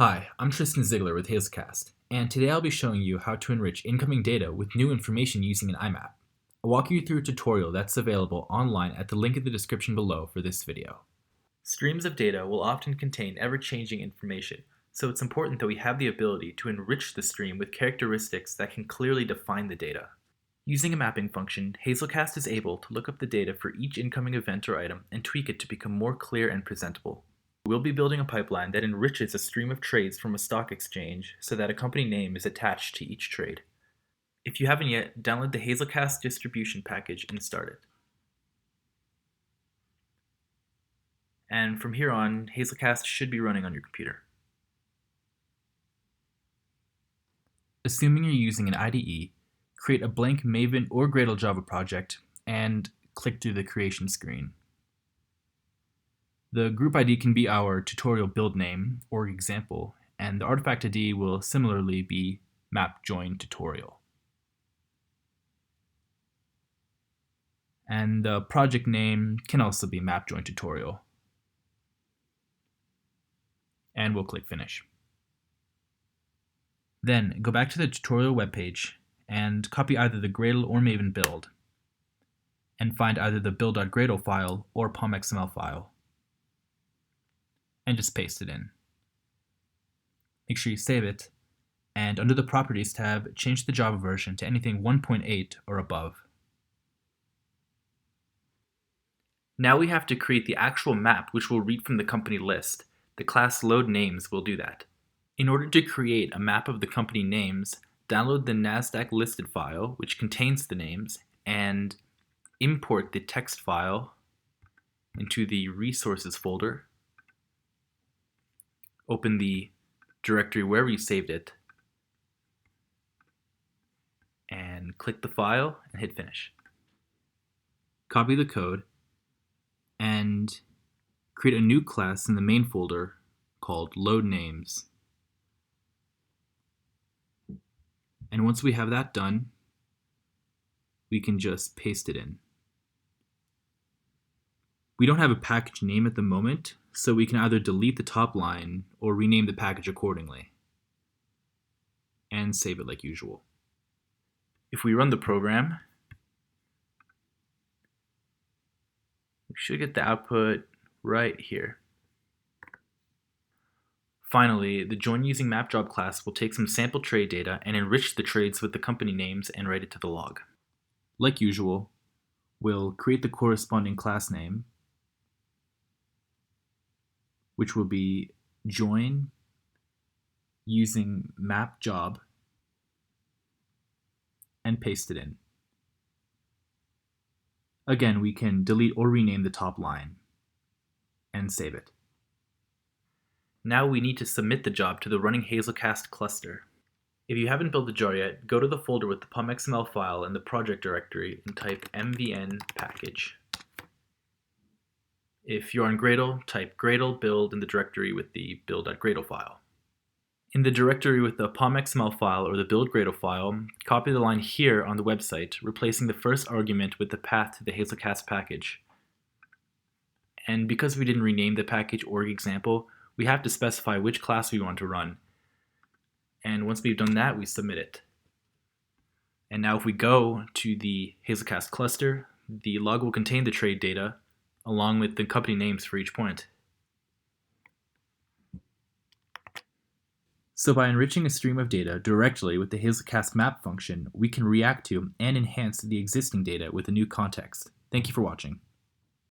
Hi, I'm Tristan Ziegler with Hazelcast, and today I'll be showing you how to enrich incoming data with new information using an IMAP. I'll walk you through a tutorial that's available online at the link in the description below for this video. Streams of data will often contain ever-changing information, so it's important that we have the ability to enrich the stream with characteristics that can clearly define the data. Using a mapping function, Hazelcast is able to look up the data for each incoming event or item and tweak it to become more clear and presentable. We'll be building a pipeline that enriches a stream of trades from a stock exchange so that a company name is attached to each trade. If you haven't yet, download the Hazelcast distribution package and start it. And from here on, Hazelcast should be running on your computer. Assuming you're using an IDE, create a blank Maven or Gradle Java project and click through the creation screen. The group ID can be our tutorial build name, org.example, and the artifact ID will similarly be map join tutorial. And the project name can also be map join tutorial. And we'll click finish. Then go back to the tutorial webpage and copy either the Gradle or Maven build and find either the build.gradle file or pom.xml file. And just paste it in. Make sure you save it, and under the Properties tab, change the Java version to anything 1.8 or above. Now we have to create the actual map which will read from the company list. The class load names will do that. In order to create a map of the company names, download the NASDAQ listed file which contains the names and import the text file into the resources folder. Open the directory wherever you saved it, and click the file and hit finish. Copy the code and create a new class in the main folder called load names. And once we have that done, we can just paste it in. We don't have a package name at the moment, so we can either delete the top line or rename the package accordingly and save it like usual. If we run the program, we should get the output right here. Finally, the join using map job class will take some sample trade data and enrich the trades with the company names and write it to the log. Like usual, we'll create the corresponding class name, which will be join using map job, and paste it in. Again, we can delete or rename the top line and save it. Now we need to submit the job to the running Hazelcast cluster. If you haven't built the jar yet, go to the folder with the pom.xml file in the project directory and type mvn package. If you're on Gradle, type Gradle build in the directory with the build.gradle file. In the directory with the pom.xml file or the build.gradle file, copy the line here on the website, replacing the first argument with the path to the Hazelcast package. And because we didn't rename the package org.example, we have to specify which class we want to run. And once we've done that, we submit it. And now if we go to the Hazelcast cluster, the log will contain the trade data along with the company names for each point. So by enriching a stream of data directly with the Hazelcast map function, we can react to and enhance the existing data with a new context. Thank you for watching.